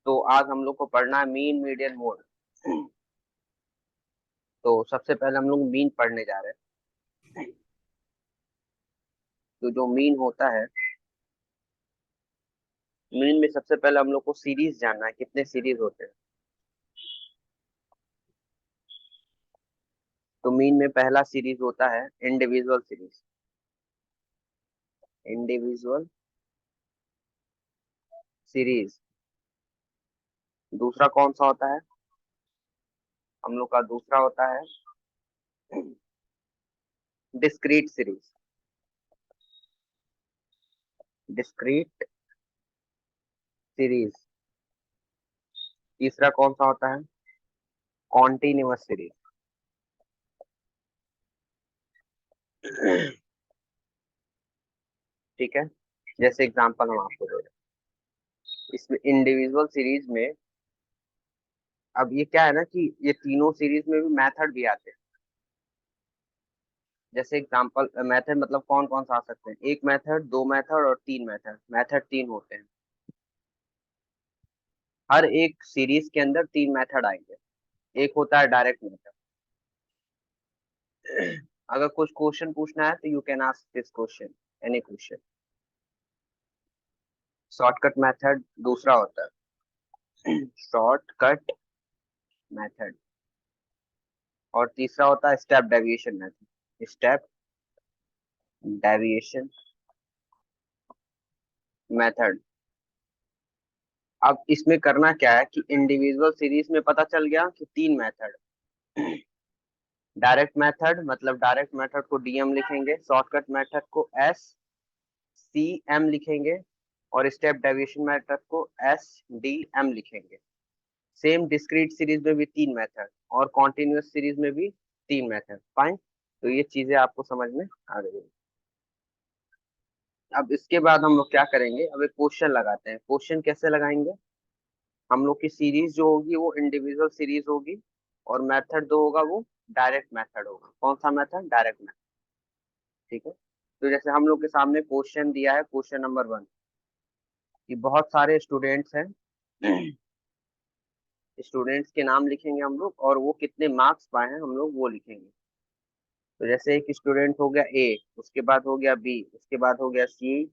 तो आज हम लोग को पढ़ना है मीन मीडियन मोड। तो सबसे पहले हम लोग मीन पढ़ने जा रहे हैं। तो जो मीन होता है, मीन में सबसे पहले हम लोग को सीरीज जानना है, कितने सीरीज होते हैं। तो मीन में पहला सीरीज होता है इंडिविजुअल सीरीज। Individual series. दूसरा कौन सा होता है? हम लोग का दूसरा होता है डिस्क्रीट सीरीज। Discrete series. तीसरा कौन सा होता है? Continuous series. ठीक है, जैसे एग्जांपल हम आपको दे रहे हैं इसमें इंडिविजुअल सीरीज में। अब ये क्या है ना कि ये तीनों सीरीज में भी मेथड भी आते हैं। जैसे एग्जांपल मेथड मतलब कौन कौन सा आ सकते हैं? एक मेथड, दो मेथड और तीन मेथड। मेथड तीन होते हैं। हर एक सीरीज के अंदर तीन मेथड आएंगे। एक होता है डायरेक्ट मेथड। अगर कुछ क्वेश्चन पूछना है तो you can ask this question, any question. Shortcut method दूसरा होता है। Shortcut method. और तीसरा होता है step deviation method. Step deviation method. अब इसमें करना क्या है कि इंडिविजुअल सीरीज में पता चल गया कि तीन मेथड। डायरेक्ट मेथड मतलब डायरेक्ट मेथड को डीएम लिखेंगे, शॉर्टकट मेथड को एस सी एम लिखेंगे, और स्टेप डेविएशन मेथड को एस डी एम लिखेंगे। सेम डिस्क्रीट सीरीज में भी तीन मेथड और कॉन्टिन्यूअस सीरीज में भी तीन मेथड। फाइन। तो ये चीजें आपको समझ में आ गई। अब इसके बाद हम लोग क्या करेंगे, अब एक क्वेश्चन लगाते हैं। क्वेश्चन कैसे लगाएंगे? हम लोग की सीरीज जो होगी वो इंडिविजुअल सीरीज होगी, और मेथड जो होगा वो डायरेक्ट मेथड होगा। कौन सा मेथड? Direct method. ठीक है। तो जैसे हम लोग के सामने क्वेश्चन दिया है, क्वेश्चन नंबर 1, कि बहुत सारे स्टूडेंट्स हैं। स्टूडेंट्स के नाम लिखेंगे हम लोग, और वो कितने मार्क्स पाए हैं हम लोग वो लिखेंगे। तो जैसे एक स्टूडेंट हो गया ए, उसके बाद हो गया बी, उसके बाद हो गया सी,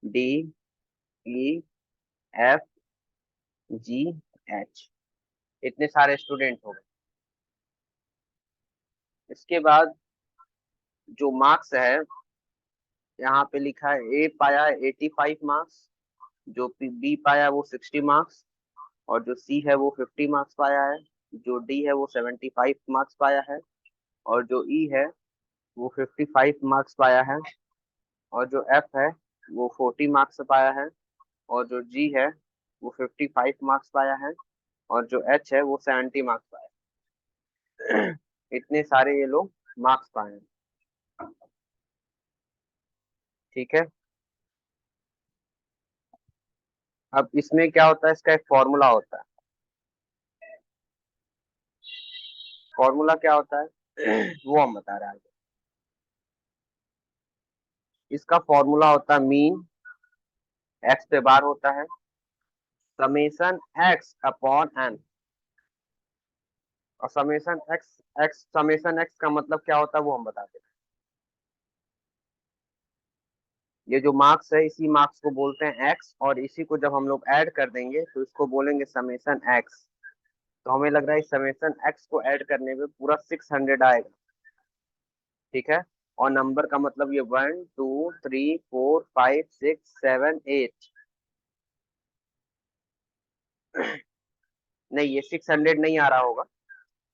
D, E, F, G, H. इतने सारे स्टूडेंट हो गए। इसके बाद जो मार्क्स है, यहाँ पे लिखा है ए पाया 85 मार्क्स, जो बी पाया वो 60 मार्क्स, और जो सी है वो 50 मार्क्स पाया है, जो डी है वो 75 मार्क्स पाया है, और जो ई है वो 55 मार्क्स पाया है, और जो एफ है वो 40 मार्क्स पाया है, और जो जी है वो 55 मार्क्स पाया है, और जो एच है वो 70 मार्क्स पाया है। इतने सारे ये लोग मार्क्स पाए हैं। ठीक है। अब इसमें क्या होता है, इसका एक फॉर्मूला होता है। फॉर्मूला क्या होता है वो हम बता रहे हैं। इसका फॉर्मूला होता है मीन, एक्स पे बार होता है, समेशन एक्स अपॉन एन। और summation x x summation x का मतलब क्या होता है वो हम बताते हैं। ये जो मार्क्स है, इसी मार्क्स को बोलते हैं एक्स, और इसी को जब हम लोग ऐड कर देंगे तो इसको बोलेंगे समेशन एक्स। तो हमें लग रहा है समेशन एक्स को ऐड करने में पूरा 600 आएगा। ठीक है। और नंबर का मतलब ये 1 2 3 4 5 6 7 8। नहीं, ये 600 नहीं आ रहा होगा।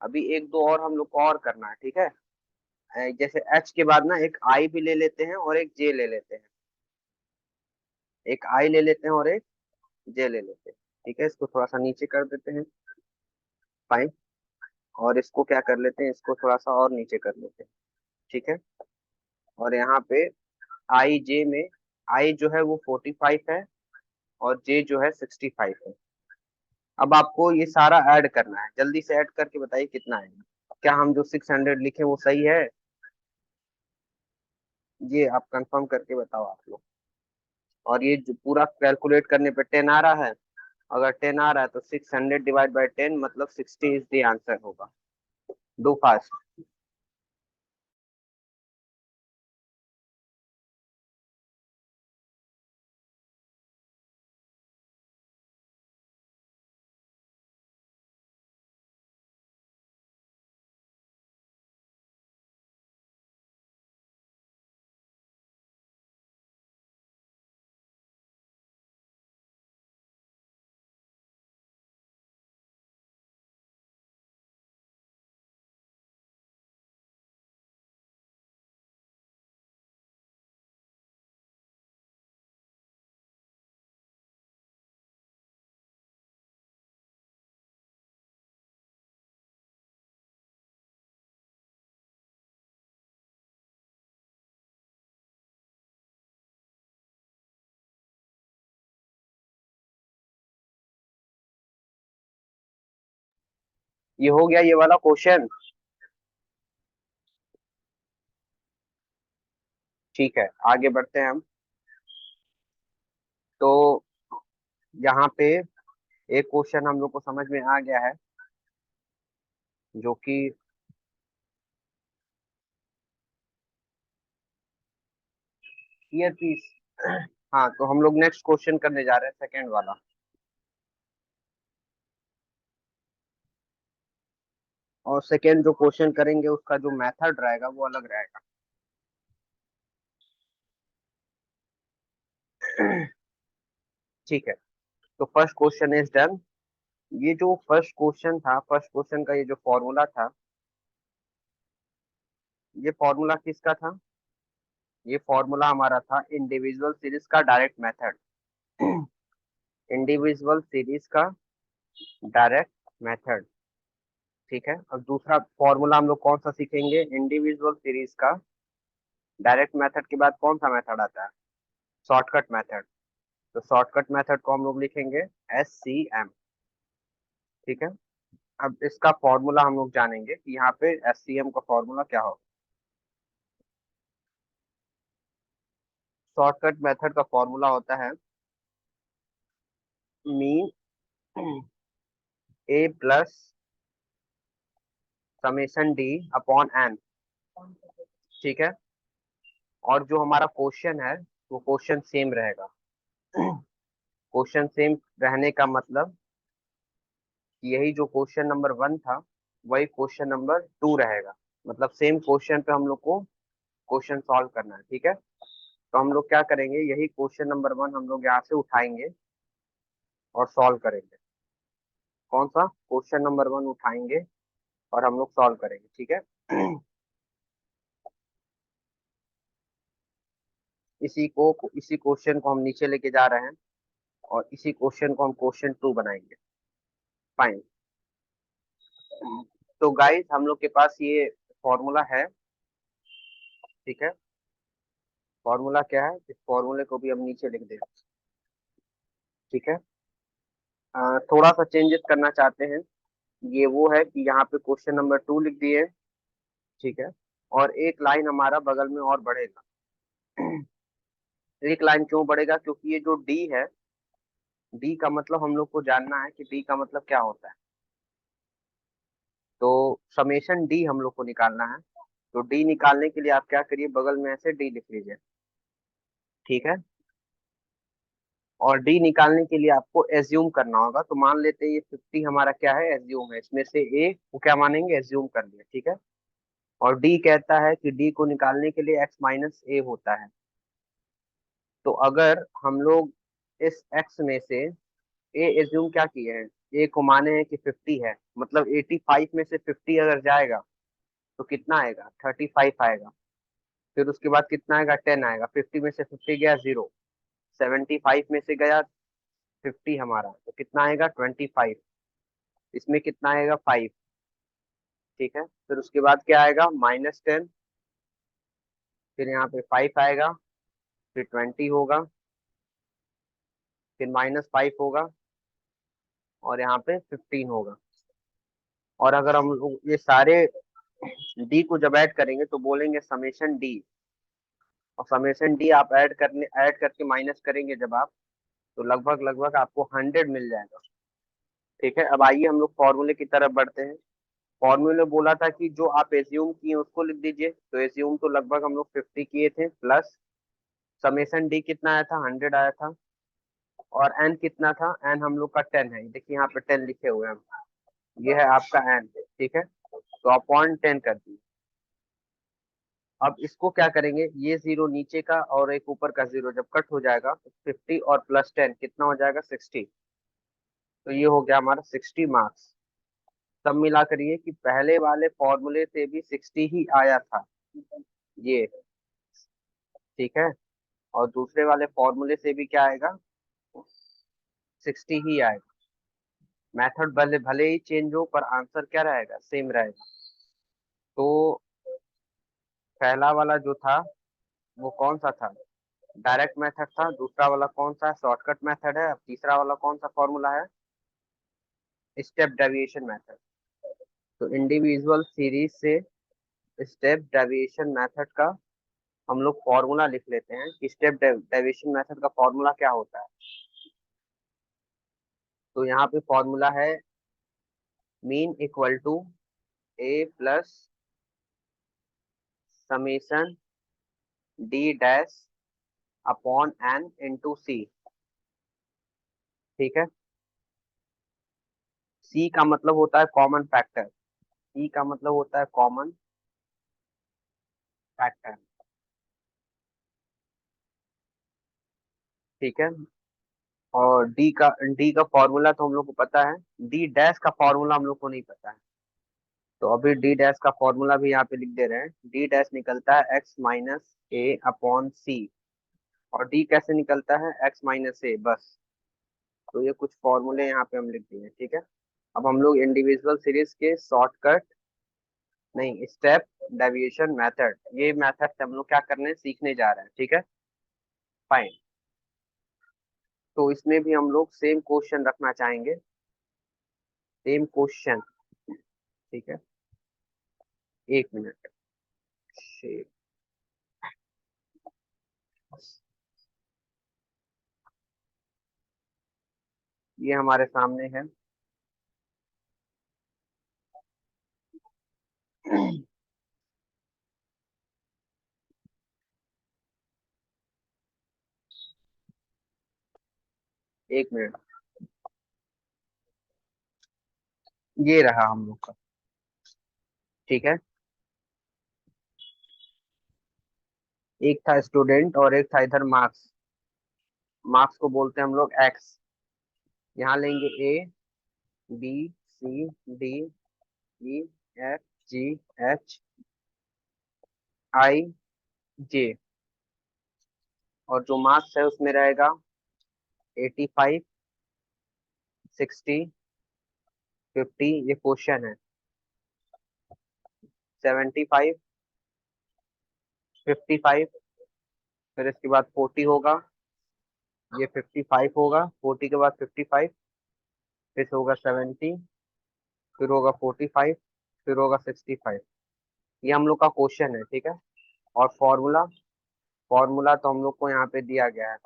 अभी एक दो और हम लोग को और करना है। ठीक है। जैसे एच के बाद ना एक आई भी ले लेते हैं और एक जे ले लेते हैं। एक आई ले लेते हैं और एक जे ले लेते हैं। ठीक है, इसको थोड़ा सा नीचे कर देते हैं। फाइन। और इसको क्या कर लेते हैं, इसको थोड़ा सा और नीचे कर लेते हैं। ठीक है। और यहाँ पे आई जे में आई जो है वो 45 है, और जे जो है 65 है। अब आपको ये सारा ऐड करना है, जल्दी से ऐड करके बताइए कितना आएगा। क्या हम जो 600 लिखे वो सही है? ये आप कंफर्म करके बताओ आप लोग। और ये जो पूरा कैलकुलेट करने पे 10 आ रहा है। अगर 10 आ रहा है तो 600 डिवाइड बाय 10 मतलब 60 इज द आंसर होगा। Do fast. ये हो गया ये वाला क्वेश्चन। ठीक है, आगे बढ़ते हैं हम। तो यहाँ पे एक क्वेश्चन हम लोग को समझ में आ गया है, जो कि ईयर पीस। हाँ, तो हम लोग नेक्स्ट क्वेश्चन करने जा रहे हैं, सेकेंड वाला। और सेकेंड जो क्वेश्चन करेंगे उसका जो मेथड रहेगा वो अलग रहेगा। ठीक है, तो फर्स्ट क्वेश्चन इज डन। ये जो फर्स्ट क्वेश्चन था, फर्स्ट क्वेश्चन का ये जो फॉर्मूला था, ये फॉर्मूला किसका था? ये फॉर्मूला हमारा था इंडिविजुअल सीरीज का डायरेक्ट मेथड। इंडिविजुअल सीरीज का डायरेक्ट मेथड। ठीक है, अब दूसरा फॉर्मूला हम लोग कौन सा सीखेंगे? इंडिविजुअल सीरीज का डायरेक्ट मेथड के बाद कौन सा मेथड आता है? Shortcut method. तो शॉर्टकट मेथड को हम लोग लिखेंगे SCM। ठीक है, अब इसका फॉर्मूला हम लोग जानेंगे कि यहाँ पे SCM का फॉर्मूला क्या होगा। शॉर्टकट मेथड का फॉर्मूला होता है mean A plus summation D upon N। ठीक है, और जो हमारा क्वेश्चन है वो क्वेश्चन सेम रहेगा। क्वेश्चन सेम रहने का मतलब कि यही जो क्वेश्चन नंबर 1 था वही क्वेश्चन नंबर 2 रहेगा। मतलब सेम क्वेश्चन पे हम लोग को क्वेश्चन सॉल्व करना है। ठीक है, तो हम लोग क्या करेंगे, यही क्वेश्चन नंबर 1 हम लोग यहाँ से उठाएंगे और सॉल्व करेंगे। कौन सा? क्वेश्चन नंबर 1 उठाएंगे और हम लोग सॉल्व करेंगे। ठीक है। इसी क्वेश्चन को हम नीचे लेके जा रहे हैं और इसी क्वेश्चन को हम क्वेश्चन 2 बनाएंगे। फाइन। तो गाइस हम लोग के पास ये फॉर्मूला है। ठीक है, फॉर्मूला क्या है, इस फॉर्मूले को भी हम नीचे लिख दें। ठीक है, थोड़ा सा चेंजेस करना चाहते हैं। ये वो है कि यहाँ पे क्वेश्चन नंबर 2 लिख दिए। ठीक है, और एक लाइन हमारा बगल में और बढ़ेगा। एक लाइन क्यों बढ़ेगा? क्योंकि ये जो डी है, डी का मतलब हम लोग को जानना है कि डी का मतलब क्या होता है। तो समेशन डी हम लोग को निकालना है। तो डी निकालने के लिए आप क्या करिए, बगल में ऐसे डी लिख लीजिए। ठीक है, और डी निकालने के लिए आपको एज्यूम करना होगा। तो मान लेते हैं ये 50 हमारा क्या है, एज्यूम है। इसमें से ए को क्या मानेंगे, एज्यूम कर लिया। ठीक है, और डी कहता है कि डी को निकालने के लिए एक्स माइनस ए होता है। तो अगर हम लोग इस एक्स में से ए एज्यूम क्या किए हैं, ए को माने हैं कि 50 है, मतलब 85 में से 50 अगर जाएगा तो कितना आएगा, 35 आएगा। फिर उसके बाद कितना आएगा, 10 आएगा। 50 में से 50 गया, 0। 75 में से गया 50 हमारा, तो कितना आएगा, 25। इसमें कितना आएगा, 5। ठीक है, फिर उसके बाद क्या आएगा, -10। फिर यहाँ पे 5 आएगा, फिर 20 होगा, फिर -5 होगा, और यहाँ पे 15 होगा। और अगर हम लोग ये सारे डी को जब ऐड करेंगे तो बोलेंगे समेशन डी। और समेशन डी आप ऐड करके माइनस करेंगे जब आप, तो लगभग लगभग आपको 100 मिल जाएगा। ठीक है, अब आइए हम लोग फॉर्मूले की तरफ बढ़ते हैं। फॉर्मूले बोला था कि जो आप एज्यूम किए उसको लिख दीजिए, तो एज्यूम तो लगभग हम लोग 50 किए थे, प्लस समेशन डी कितना आया था, 100 आया था, और एन कितना था, एन हम लोग का 10 है, देखिए यहाँ पे 10 लिखे हुए हैं, ये है आपका एन। ठीक है, तो अपॉन 10 कर दिए। अब इसको क्या करेंगे, ये जीरो नीचे का और एक ऊपर का जीरो जब कट हो जाएगा तो 50 और प्लस 10 कितना हो जाएगा, 60। तो ये हो गया हमारा 60 मार्क्स। सब मिला करिए कि पहले वाले फॉर्मूले से भी 60 ही आया था ये। ठीक है, और दूसरे वाले फॉर्मूले से भी क्या आएगा, 60 ही आएगा। मेथड भले भले ही चेंज हो पर आंसर क्या रहेगा, सेम रहेगा। तो पहला वाला जो था वो कौन सा था, डायरेक्ट मेथड था। दूसरा वाला कौन सा, शॉर्टकट मेथड है। अब तीसरा वाला कौन सा फॉर्मूला है, स्टेप डेविएशन मेथड। तो इंडिविजुअल सीरीज से स्टेप डेविएशन मेथड का हम लोग फॉर्मूला लिख लेते हैं कि स्टेप डेविएशन मेथड का फॉर्मूला क्या होता है। तो यहाँ पे फॉर्मूला है mean equal to A plus summation D dash upon N into C. ठीक है, सी का मतलब होता है कॉमन फैक्टर, सी का मतलब होता है कॉमन फैक्टर। ठीक है, और डी का फॉर्मूला तो हम लोग को पता है, डी डैश का फॉर्मूला हम लोग को नहीं पता है। तो अभी डी डैश का फॉर्मूला भी यहाँ पे लिख दे रहे हैं। डी डैश निकलता है एक्स माइनस ए अपॉन सी, और डी कैसे निकलता है, एक्स माइनस ए बस। तो ये कुछ फॉर्मूले यहाँ पे हम लिख दिए। ठीक है, अब हम लोग इंडिविजुअल सीरीज के शॉर्टकट नहीं, स्टेप डेविएशन मेथड, ये मेथड से हम लोग क्या करने सीखने जा रहे हैं। ठीक है, फाइन। तो इसमें भी हम लोग सेम क्वेश्चन रखना चाहेंगे, सेम क्वेश्चन। ठीक है, एक मिनट। शेप, ये हमारे सामने है। एक मिनट, ये रहा हम लोग का। ठीक है, एक था स्टूडेंट और एक था इधर मार्क्स। मार्क्स को बोलते हैं हम लोग एक्स। यहाँ लेंगे A B C D E F G H I J, और जो मार्क्स है उसमें रहेगा 85, 60, 50, ये क्वेश्चन है, 75, 55, फिर इसके बाद 40 होगा, ये 55 होगा, 40 के बाद 55, फिर होगा 70, फिर होगा 45, फिर होगा 65। ये हम लोग का क्वेश्चन है। ठीक है, और फॉर्मूला, फॉर्मूला तो हम लोग को यहाँ पे दिया गया है।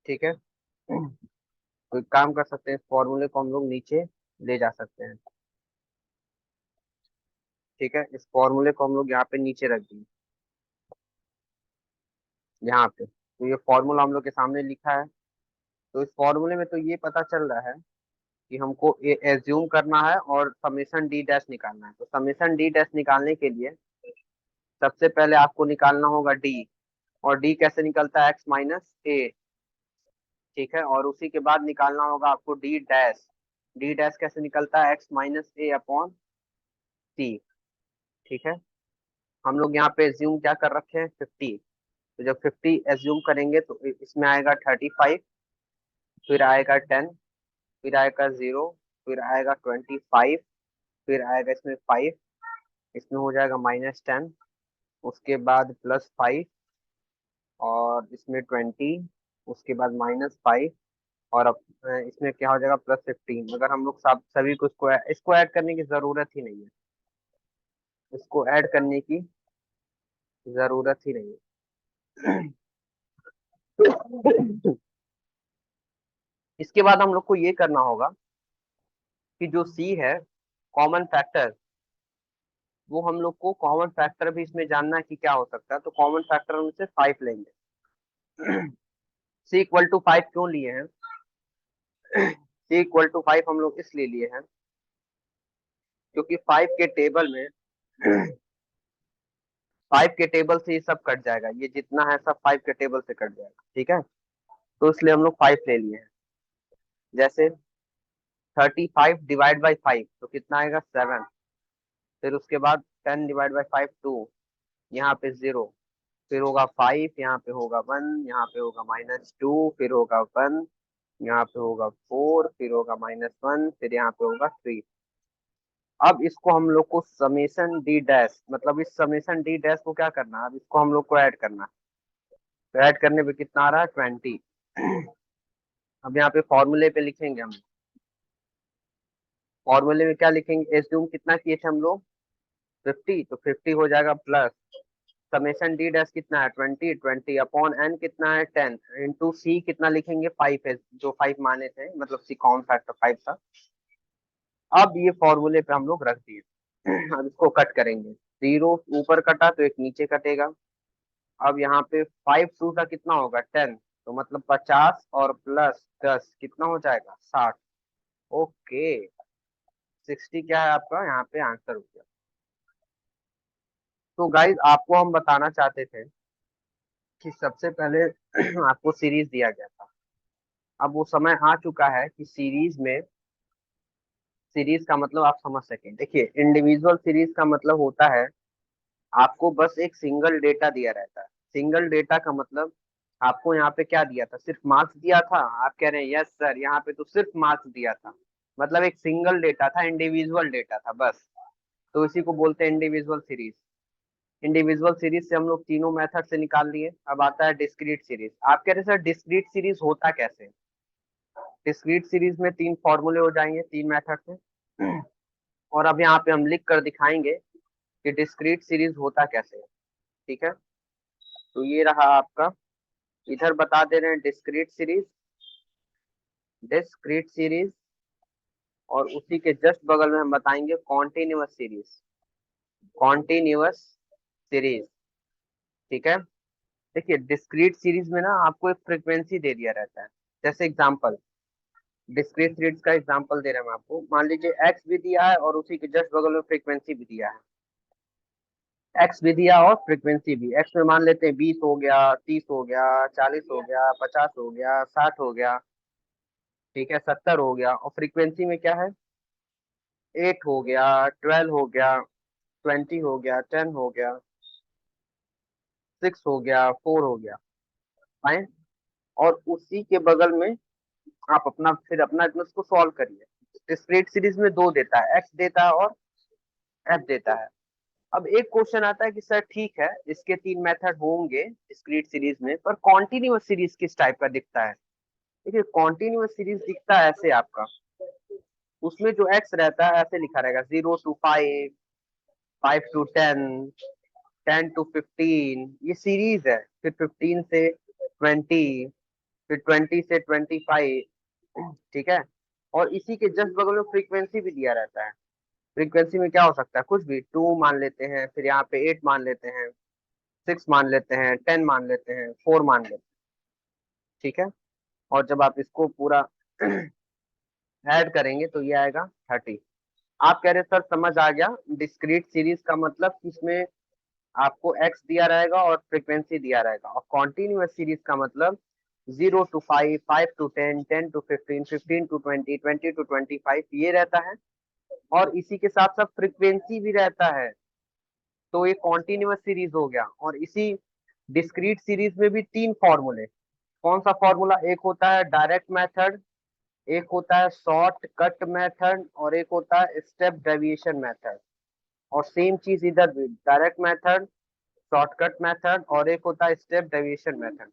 ठीक है, तो एक काम कर सकते हैं, फॉर्मूले को हम लोग नीचे ले जा सकते हैं। ठीक है, इस फॉर्मूले को हम लोग यहाँ पे नीचे रख देंगे, यहाँ पे। तो ये फॉर्मूला हम लोग के सामने लिखा है। तो इस फॉर्मूले में तो ये पता चल रहा है कि हमको ये एज्यूम करना है और समेशन डी डैश निकालना है। तो समेशन डी डैश निकालने के लिए सबसे पहले आपको निकालना होगा डी, और डी कैसे निकलता है, एक्स माइनस ए। ठीक है, और उसी के बाद निकालना होगा आपको डी डैश। डी डैश कैसे निकलता है, एक्स माइनस ए अपॉन सी। ठीक है, हम लोग यहाँ पे एज्यूम क्या कर रखे हैं, 50। तो जब 50 एज्यूम करेंगे तो इसमें आएगा 35, फिर आएगा 10, फिर आएगा 0, फिर आएगा 25, फिर आएगा इसमें 5, इसमें हो जाएगा -10, उसके बाद +5, और इसमें 20, उसके बाद -5, और अब इसमें क्या हो जाएगा, +15। अगर हम लोग सब सभी को इसको ऐड करने की जरूरत ही नहीं है, इसको ऐड करने की जरूरत ही नहीं है। इसके बाद हम लोग को ये करना होगा कि जो सी है कॉमन फैक्टर, वो हम लोग को कॉमन फैक्टर भी इसमें जानना है कि क्या हो सकता है। तो कॉमन फैक्टर हम से 5 लेंगे। सी इक्वल टू 5 क्यों लिए हैं? सी इक्वल टू 5 हम लोग इसलिए लिए हैं क्योंकि 5 के टेबल में 5 के टेबल से ये सब कट जाएगा, ये जितना है सब 5 के टेबल से कट जाएगा, ठीक है। तो इसलिए हम लोग 5 ले लिए हैं। जैसे 35 डिवाइड बाई 5 तो कितना आएगा 7। फिर उसके बाद 10 डिवाइड बाई 5 2, यहाँ पे 0, फिर होगा 5, यहाँ पे होगा 1, यहाँ पे होगा -2, फिर होगा 1, यहाँ पे होगा 4, फिर होगा -1, फिर यहाँ पे होगा 3। अब इसको हम लोग को समेशन डी डैश, मतलब इस समेशन डी डैश को क्या करना है, अब इसको हम लोग को ऐड करना है। तो ऐड करने पे कितना आ रहा है 20। अब यहाँ पे फॉर्मूले पे लिखेंगे हम। फॉर्मूले में क्या लिखेंगे, एज्यूम कितना किए थे हम लोग 50, तो 50 हो जाएगा प्लस समेशन डी डैश कितना है 20, 20 अपॉन एन कितना है 10 इंटू सी कितना लिखेंगे 5 है, जो 5 माने थे, मतलब सी कॉमन फैक्टर 5 था। अब ये फॉर्मूले पे हम लोग रख दिए। अब इसको कट करेंगे, 0 ऊपर कटा तो एक नीचे कटेगा। अब यहाँ पे 5 टू का कितना होगा 10, तो मतलब 50 और प्लस 10 कितना हो जाएगा 60। ओके, 60 क्या है आपका यहाँ पे आंसर हो गया। तो गाइज आपको हम बताना चाहते थे कि सबसे पहले आपको सीरीज दिया गया था। अब वो समय आ चुका है कि सीरीज में, सीरीज का मतलब आप समझ सकें, देखिए इंडिविजुअल सीरीज का मतलब होता है आपको बस एक सिंगल डेटा दिया रहता है। सिंगल डेटा का मतलब आपको यहाँ पे क्या दिया था, सिर्फ मार्क्स दिया था। आप कह रहे हैं यस सर, यहाँ पे तो सिर्फ मार्क्स दिया था, मतलब एक सिंगल डेटा था, इंडिविजुअल डेटा था बस। तो इसी को बोलते हैं इंडिविजुअल सीरीज। इंडिविजुअल सीरीज से हम लोग तीनों मेथड से निकाल लिए। अब आता है डिस्क्रीट सीरीज। आप कह रहे हैं सर डिस्क्रीट सीरीज होता कैसे? डिस्क्रीट सीरीज में 3 फॉर्मूले हो जाएंगे 3 मेथड से। और अब यहाँ पे हम लिख कर दिखाएंगे कि डिस्क्रीट सीरीज होता कैसे है, ठीक है। तो ये रहा आपका, इधर बता दे रहे हैं डिस्क्रीट सीरीज, डिस्क्रीट सीरीज। और उसी के जस्ट बगल में हम बताएंगे कॉन्टिन्यूअस सीरीज, कॉन्टिन्यूअस सीरीज, ठीक है। देखिए डिस्क्रीट सीरीज में ना आपको एक फ्रीक्वेंसी दे दिया रहता है। जैसे एग्जांपल, डिस्क्रीट सीरीज का एग्जांपल दे रहे हैं हम आपको। मान लीजिए एक्स भी दिया है और उसी के जस्ट बगल में फ्रीक्वेंसी भी दिया है। एक्स भी दिया और फ्रीक्वेंसी भी। एक्स में मान लेते हैं 20 हो गया, 30 हो गया, 40 हो गया, 50 हो गया, 60 हो गया, ठीक है, 70 हो गया। और फ्रीक्वेंसी में क्या है, 8 हो गया, 12 हो गया, 20 हो गया, 10 हो गया, 6 हो गया, 4 हो गया, फाइन। और उसी के बगल में आप अपना फिर अपना इसको सॉल्व करिए। डिस्क्रीट सीरीज में दो देता है, एक्स देता है और एफ देता है। अब एक क्वेश्चन आता है कि सर ठीक है इसके 3 मेथड होंगे डिस्क्रीट सीरीज में, पर कॉन्टिन्यूअस सीरीज किस टाइप का दिखता है? देखिए कॉन्टिन्यूअस सीरीज दिखता है ऐसे आपका, उसमें जो एक्स रहता है ऐसे लिखा रहेगा 0 to 5, 5 to 10, 10 to 15, ये सीरीज है। फिर 15 से 20, फिर 20 से 25, ठीक है। और इसी के जस्ट बगल में फ्रीक्वेंसी भी दिया रहता है। फ्रीक्वेंसी में क्या हो सकता है, कुछ भी, 2 मान लेते हैं, फिर यहाँ पे 8 मान लेते हैं, 6 मान लेते हैं, 10 मान लेते हैं, 4 मान लेते हैं, ठीक है। और जब आप इसको पूरा ऐड करेंगे तो ये आएगा 30। आप कह रहे सर समझ आ गया, डिस्क्रीट सीरीज का मतलब इसमें आपको एक्स दिया रहेगा और फ्रीक्वेंसी दिया रहेगा। और कॉन्टिन्यूअस सीरीज का मतलब 0 to 5, 5 to 10, 10 to 15, 15 to 20, 20 to 25 ये रहता है। और इसी के साथ साथ फ्रीक्वेंसी भी रहता है। तो ये कॉन्टिन्यूअस सीरीज हो गया। और इसी डिस्क्रीट सीरीज में भी 3 फॉर्मूले। कौन सा फॉर्मूला, एक होता है डायरेक्ट मेथड, एक होता है शॉर्ट कट मेथड, और एक होता है स्टेप डेविएशन मेथड। और सेम चीज इधर भी, डायरेक्ट मेथड, शॉर्टकट मेथड, और एक होता है स्टेप डेविएशन मेथड।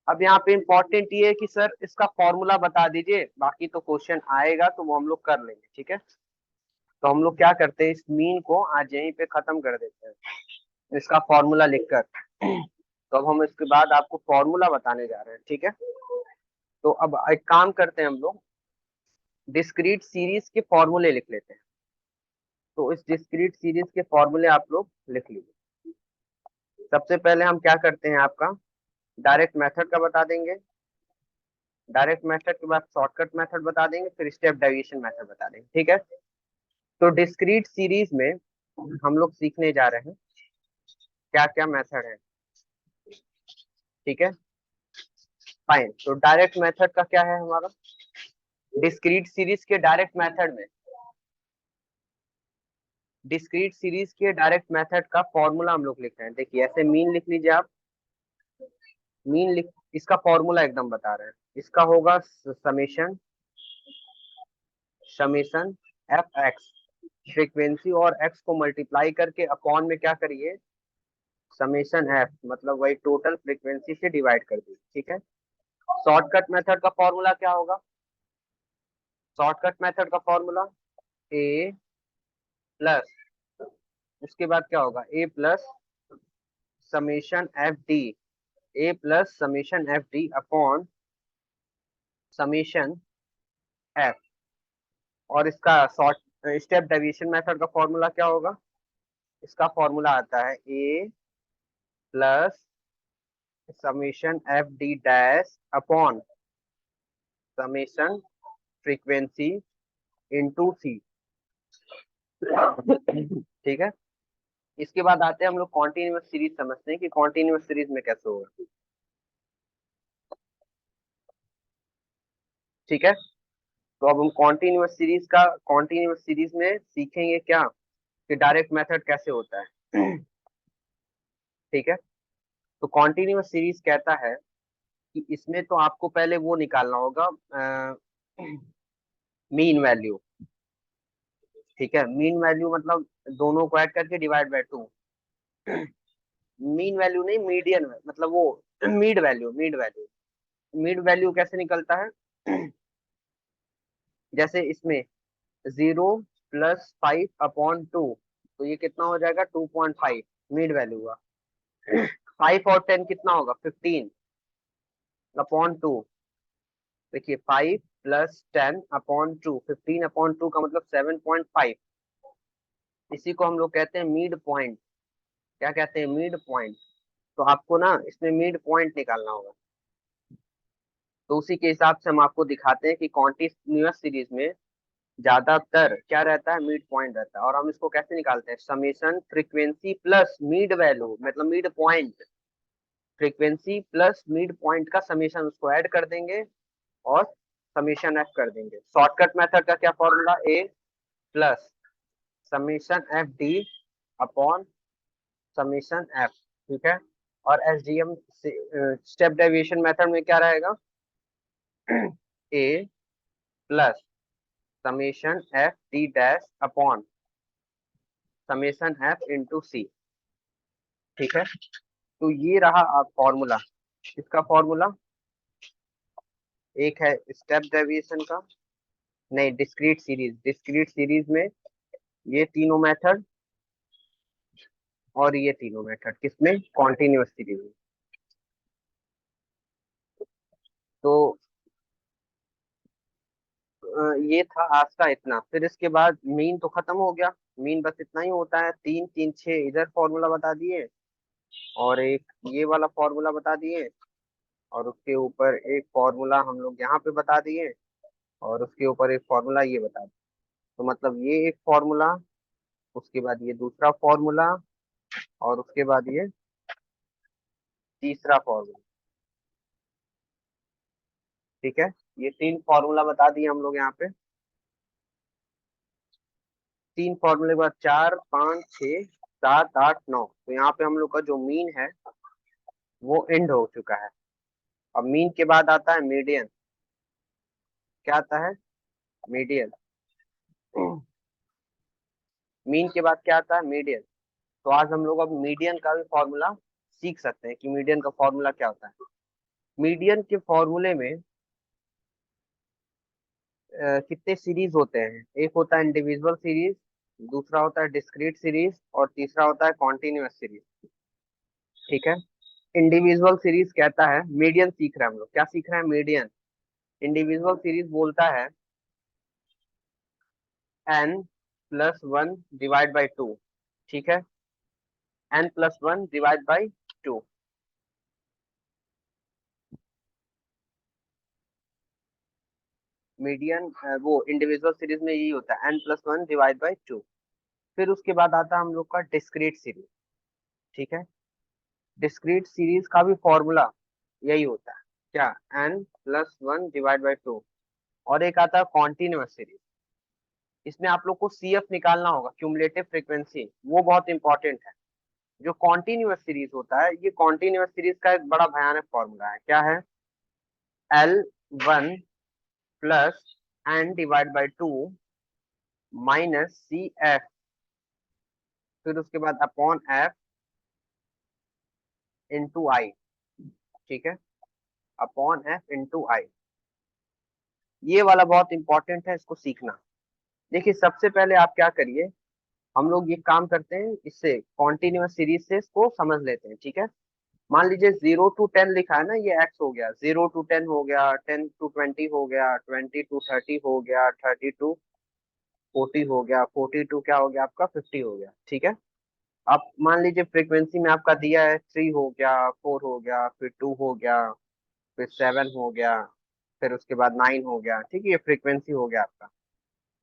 अब यहाँ पे इंपॉर्टेंट ये है कि सर इसका फॉर्मूला बता दीजिए, बाकी तो क्वेश्चन आएगा तो वो हम लोग कर लेंगे, ठीक है। तो हम लोग क्या करते हैं, इस मीन को आज यहीं पे खत्म कर देते हैं। इसका फॉर्मूला लिखकर। तो अब हम इसके बाद आपको फॉर्मूला बताने जा रहे हैं, ठीक है। तो अब एक काम करते हैं हम लोग, डिस्क्रीट सीरीज के फॉर्मूले लिख लेते हैं। तो इस डिस्क्रीट सीरीज के फॉर्मूले आप लोग लिख लीजिए। सबसे पहले हम क्या करते हैं, आपका डायरेक्ट मेथड का बता देंगे, डायरेक्ट मेथड के बाद शॉर्टकट मेथड बता देंगे, फिर स्टेप डेविएशन मेथड बता देंगे, ठीक है। तो डिस्क्रीट सीरीज में हम लोग सीखने जा रहे हैं क्या क्या मेथड है, ठीक है। फाइन। तो डायरेक्ट मेथड का क्या है हमारा, डिस्क्रीट सीरीज के डायरेक्ट मेथड में, डिस्क्रीट सीरीज के डायरेक्ट मेथड का फॉर्मूला हम लोग लिख रहे हैं। देखिए ऐसे मीन लिख लीजिए आप, मीन लिख, इसका फॉर्मूला एकदम बता रहे हैं। इसका होगा summation, summation F x, frequency और एक्स को मल्टीप्लाई करके अपॉन में क्या करिए, समेशन एफ, मतलब वही टोटल फ्रीक्वेंसी से डिवाइड कर दीजिए, ठीक है। शॉर्टकट मेथड का फॉर्मूला क्या होगा, शॉर्टकट मेथड का फॉर्मूला ए प्लस, उसके बाद क्या होगा, A plus summation F D, A plus summation F D upon summation F. और इसका शॉर्ट स्टेप डेविएशन मेथड का फॉर्मूला क्या होगा, इसका फॉर्मूला आता है A plus summation F D dash upon summation frequency into C, ठीक है। इसके बाद आते हैं हम लोग कॉन्टिन्यूअस सीरीज समझते हैं कि कॉन्टिन्यूअस सीरीज में कैसे होगा, ठीक है। तो अब हम कॉन्टिन्यूअस सीरीज में सीखेंगे क्या, कि डायरेक्ट मेथड कैसे होता है, ठीक है। तो कॉन्टिन्यूअस सीरीज कहता है कि इसमें तो आपको पहले वो निकालना होगा, मीन वैल्यू, ठीक है। मीन वैल्यू मतलब दोनों को ऐड करके divide by two, mean value नहीं, मीडियन, मतलब वो mid value, mid value, mid value कैसे निकलता है, जैसे इसमें 0 + 5/2, तो ये कितना हो जाएगा 2.5, मिड वैल्यू हुआ। 5 और 10 कितना होगा 15/2, देखिए 5 + 10/2, 15/2 का मतलब 7.5, इसी को हम लोग कहते हैं मिड पॉइंट। क्या कहते हैं, मिड पॉइंट। तो आपको ना इसमें मिड पॉइंट निकालना होगा। तो उसी के हिसाब से हम आपको दिखाते हैं कि कॉन्टिन्यूअस सीरीज में ज्यादातर क्या रहता है, मिड पॉइंट रहता है। और हम इसको कैसे निकालते हैं, summation frequency plus mid value, मतलब mid point, frequency plus mid point का समेशन उसको ऐड कर देंगे और समेशन एफ कर देंगे। शॉर्टकट मेथड का क्या formula, A plus summation F D upon summation F, ठीक है। और S D M step deviation method में क्या रहेगा, A plus summation F D dash upon summation F into C, ठीक है। तो ये रहा आप फॉर्मूला, इसका फॉर्मूला एक है स्टेप डेविएशन का, नहीं डिस्क्रीट सीरीज, डिस्क्रीट सीरीज में ये तीनों मेथड और ये तीनों मेथड किसमें, कॉन्टिन्यूअस सीरीज में। तो ये था आज का इतना। फिर इसके बाद मीन तो खत्म हो गया, मीन बस इतना ही होता है, 3 3 6 इधर फॉर्मूला बता दिए, और एक ये वाला फॉर्मूला बता दिए, और उसके ऊपर एक फॉर्मूला हम लोग यहाँ पे बता दिए, और उसके ऊपर एक फॉर्मूला ये बता दिए। तो मतलब ये एक फॉर्मूला, उसके बाद ये दूसरा फॉर्मूला, और उसके बाद ये तीसरा फॉर्मूला, ठीक है। ये 3 फॉर्मूला बता दिए हम लोग यहाँ पे। 3 फॉर्मूले के बाद 4 5 6 7 8 9, तो यहाँ पे हम लोग का जो मीन है वो एंड हो चुका है। अब मीन के बाद आता है मीडियन। क्या आता है, मीडियन। मीन के बाद क्या आता है, मीडियन। तो आज हम लोग अब मीडियन का भी फॉर्मूला सीख सकते हैं कि मीडियन का फॉर्मूला क्या होता है। मीडियन के फॉर्मूले में कितने सीरीज होते हैं, एक होता है इंडिविजुअल सीरीज, दूसरा होता है डिस्क्रीट सीरीज, और तीसरा होता है कॉन्टिन्यूअस सीरीज। ठीक है। इंडिविजुअल सीरीज कहता है, मीडियन सीख रहे हैं हम लोग, क्या सीख रहे हैं, मीडियन। इंडिविजुअल सीरीज बोलता है n+1 डिवाइड बाई टू। ठीक है, n+1 divide by two. Median वो इंडिविजुअल सीरीज में यही होता है, n+1 डिवाइड बाई टू। फिर उसके बाद आता है हम लोग का डिस्क्रीट सीरीज। ठीक है, डिस्क्रीट सीरीज का भी फॉर्मूला यही होता है, क्या, n+1 डिवाइड बाई टू। और एक आता है कॉन्टिन्यूअस सीरीज। इसमें आप लोग को CF निकालना होगा, क्यूमुलेटिव फ्रीक्वेंसी, वो बहुत इंपॉर्टेंट है। जो कॉन्टिन्यूअस सीरीज होता है, ये कॉन्टिन्यूअस सीरीज का एक बड़ा भयानक फॉर्मूला है, क्या है, L1 + n/2 -CF, फिर उसके बाद अपॉन F इंटू आई। ठीक है, अपॉन F इंटू आई। ये वाला बहुत इंपॉर्टेंट है, इसको सीखना। देखिए सबसे पहले आप क्या करिए, हम लोग ये काम करते हैं, इससे कॉन्टिन्यूअस सीरीज से इसको समझ लेते हैं। ठीक है, मान लीजिए 0 to 10 लिखा है ना, ये एक्स हो गया, 0 to 10 हो गया, 10 to 20 हो गया, 20 to 30 हो गया, 30 to 40 हो गया, 40 to क्या हो गया आपका 50 हो गया। ठीक है, अब मान लीजिए फ्रीक्वेंसी में आपका दिया है 3 हो गया, 4 हो गया, फिर 2 हो गया, फिर 7 हो गया, फिर उसके बाद 9 हो गया। ठीक है, ये फ्रीक्वेंसी हो गया आपका।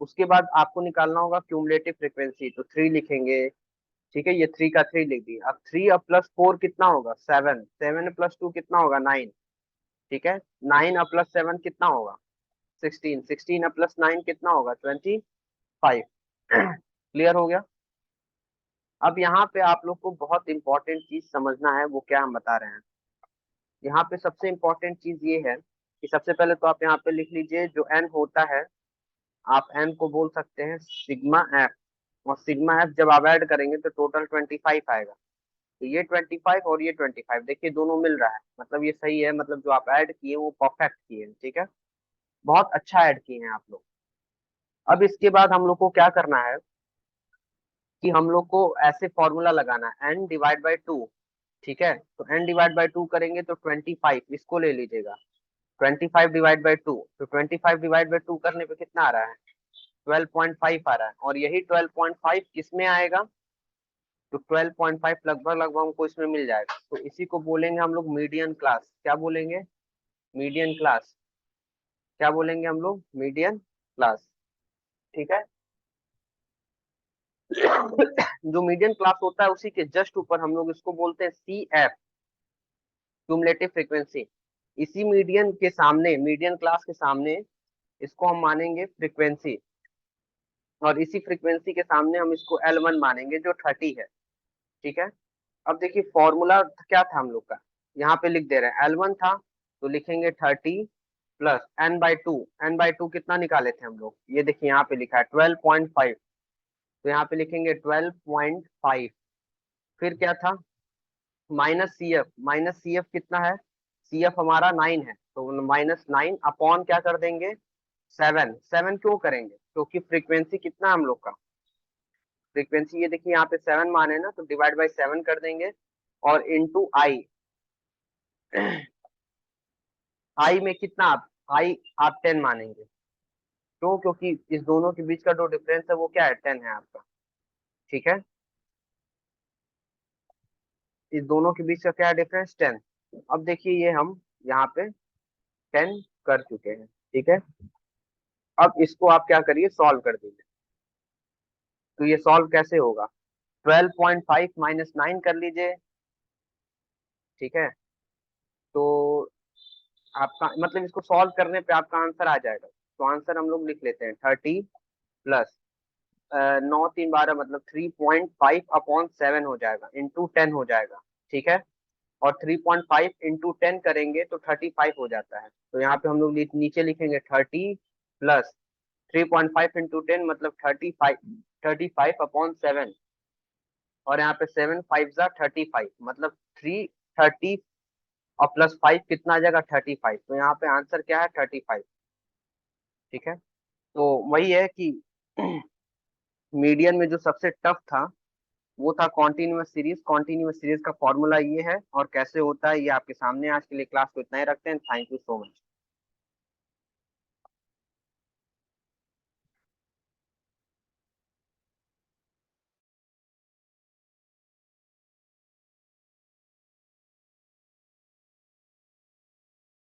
उसके बाद आपको निकालना होगा क्यूमुलेटिव फ्रीक्वेंसी, तो 3 लिखेंगे। ठीक है, ये 3 का 3 लिख दिया। अब 3 अब +4 कितना होगा, 7, 7 + 2 कितना होगा, 9। ठीक है, 9 अब +7 कितना होगा, 16, 16 अब +9 कितना होगा, 25। क्लियर हो गया। अब यहाँ पे आप लोग को बहुत इंपॉर्टेंट चीज समझना है, वो क्या हम बता रहे हैं। यहाँ पे सबसे इंपॉर्टेंट चीज ये है कि सबसे पहले तो आप यहाँ पे लिख लीजिए, जो n होता है, आप n को बोल सकते हैं सिग्मा एफ। और सिग्मा एफ जब आप ऐड करेंगे तो टोटल 25 आएगा। तो ये 25 और ये 25, देखिए दोनों मिल रहा है, मतलब ये सही है, मतलब जो आप ऐड किए वो परफेक्ट किए हैं। ठीक है, बहुत अच्छा ऐड किए हैं आप लोग। अब इसके बाद हम लोग को क्या करना है कि हम लोग को ऐसे फॉर्मूला लगाना है, n/2। ठीक है, तो n/2 करेंगे तो 25, इसको ले लीजिएगा, 25/2। तो 25/2 करने पे कितना आ रहा है, 12.5 आ रहा है। और यही 12.5 किस में आएगा, तो 12.5 लगभग लगभग हमको इसमें मिल जाएगा। तो इसी को बोलेंगे हम लोग मीडियन क्लास। क्या बोलेंगे, मीडियन क्लास। क्या बोलेंगे हम लोग, मीडियन क्लास। ठीक है। जो मीडियन क्लास होता है उसी के जस्ट ऊपर हम लोग इसको बोलते हैं CF, क्यूमुलेटिव फ्रीक्वेंसी। इसी मीडियन के सामने, मीडियन क्लास के सामने इसको हम मानेंगे फ्रीक्वेंसी, और इसी फ्रीक्वेंसी के सामने हम इसको L1 मानेंगे जो 30 है। ठीक है, अब देखिए फॉर्मूला क्या था हम लोग का, यहाँ पे लिख दे रहे हैं, L1 था तो लिखेंगे 30 प्लस n/2। n/2 कितना निकाले थे हम लोग, ये देखिए यहाँ पे लिखा है 12.5, तो यहाँ पे लिखेंगे 12.5। फिर क्या था, -CF। -CF कितना है, CF हमारा 9 है, तो -9 अपॉन क्या कर देंगे, 7। 7 क्यों करेंगे, क्योंकि फ्रीक्वेंसी कितना है हम लोग का, फ्रीक्वेंसी ये देखिए यहाँ पे 7 माने ना, तो डिवाइड बाई 7 कर देंगे। और इंटू आई, आई में कितना आप 10 मानेंगे। क्यों, क्योंकि इस दोनों के बीच का जो डिफरेंस है वो क्या है, 10 है आपका। ठीक है, इस दोनों के बीच का क्या है डिफरेंस, 10। अब देखिए ये हम यहाँ पे 10 कर चुके हैं। ठीक है, अब इसको आप क्या करिए, सॉल्व कर दीजिए। तो ये सॉल्व कैसे होगा, 12.5 -9 कर लीजिए। ठीक है, तो आपका मतलब इसको सॉल्व करने पे आपका आंसर आ जाएगा। तो आंसर हम लोग लिख लेते हैं 30 प्लस 9 3 12, मतलब 3.5 अपॉन 7 हो जाएगा, इंटू 10 हो जाएगा। ठीक है, और 3.5 इंटू 10 करेंगे तो 35 हो जाता है। तो यहाँ पे हम लोग नीचे लिखेंगे 30 प्लस 3.5 इंटू 10, मतलब 35, 35/7। और यहाँ पे 7 5 जा 35, मतलब 330, और +5 कितना आ जाएगा, 35। तो यहाँ पे आंसर क्या है, 35। ठीक है, तो वही है कि मीडियन में जो सबसे टफ था वो था कॉन्टिन्यूअस सीरीज। कॉन्टिन्यूअस सीरीज का फॉर्मूला ये है, और कैसे होता है ये आपके सामने। आज के लिए क्लास को इतना ही रखते हैं। Thank you so much.